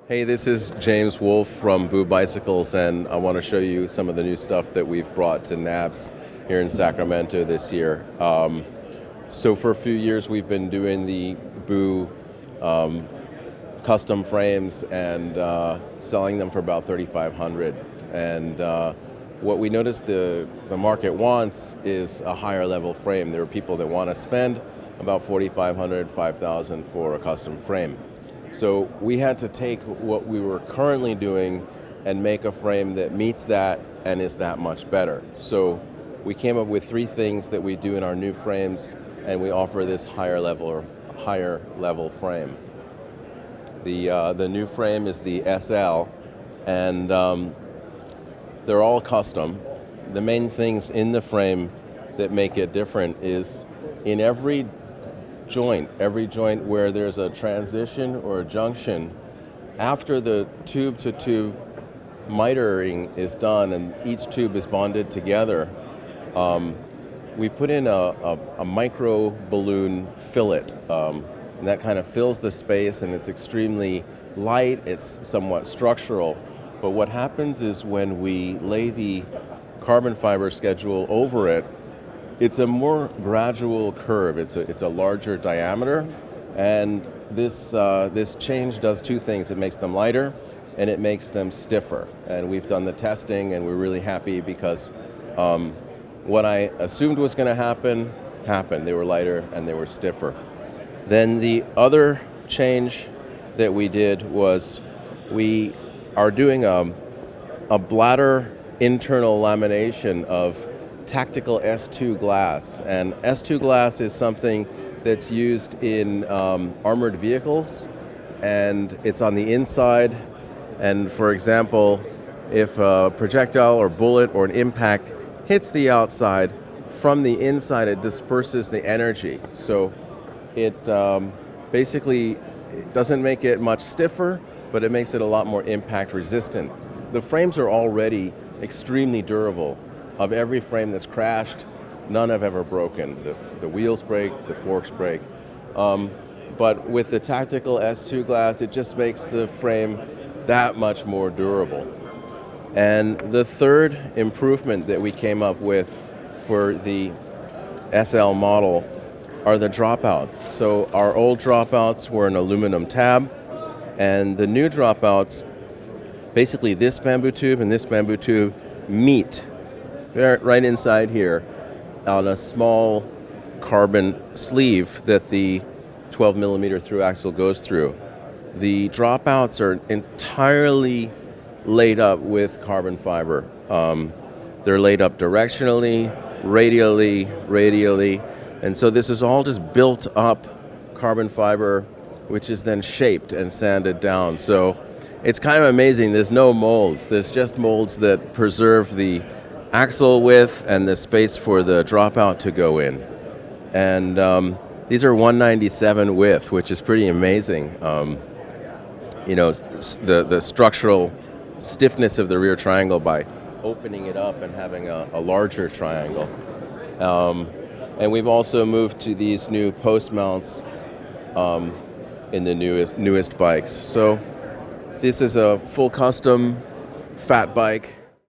Hey, this is James Wolf from Boo Bicycles, and I want to show you some of the new stuff that we've brought to NAHBS here in Sacramento this year. So for a few years, we've been doing the Boo custom frames and selling them for about $3,500. And what we noticed the market wants is a higher level frame. There are people that want to spend about $4,500, $5,000 for a custom frame. So we had to take what we were currently doing and make a frame that meets that and is that much better. So we came up with three things that we do in our new frames, and we offer this higher level frame. The new frame is the SL, and they're all custom. The main things in the frame that make it different is in every joint where there's a transition or a junction, after the tube-to-tube mitering is done and each tube is bonded together, we put in a micro balloon fillet, and that kind of fills the space, and it's extremely light, it's somewhat structural. But what happens is when we lay the carbon fiber schedule over it, it's a more gradual curve. It's a larger diameter, and this change does two things. It makes them lighter, and it makes them stiffer. And we've done the testing, and we're really happy because what I assumed was going to happen happened. They were lighter and they were stiffer. Then the other change that we did was we are doing a bladder internal lamination of tactical S2 glass, and S2 glass is something that's used in armored vehicles, and it's on the inside. And for example, if a projectile or bullet or an impact hits the outside, from the inside it disperses the energy. So it basically doesn't make it much stiffer, but it makes it a lot more impact resistant. The frames are already extremely durable. Of every frame that's crashed, none have ever broken. The wheels break, the forks break. But with the tactical S2 glass, it just makes the frame that much more durable. And the third improvement that we came up with for the SL model are the dropouts. So our old dropouts were an aluminum tab, and the new dropouts, basically this bamboo tube and this bamboo tube meet right inside here on a small carbon sleeve that the 12 millimeter through axle goes through. The dropouts are entirely laid up with carbon fiber. They're laid up directionally, radially, and so this is all just built up carbon fiber, which is then shaped and sanded down. So it's kind of amazing. There's no molds. There's just molds that preserve the axle width and the space for the dropout to go in. And these are 197 width, which is pretty amazing. The structural stiffness of the rear triangle by opening it up and having a larger triangle. And we've also moved to these new post mounts in the newest bikes. So this is a full custom fat bike.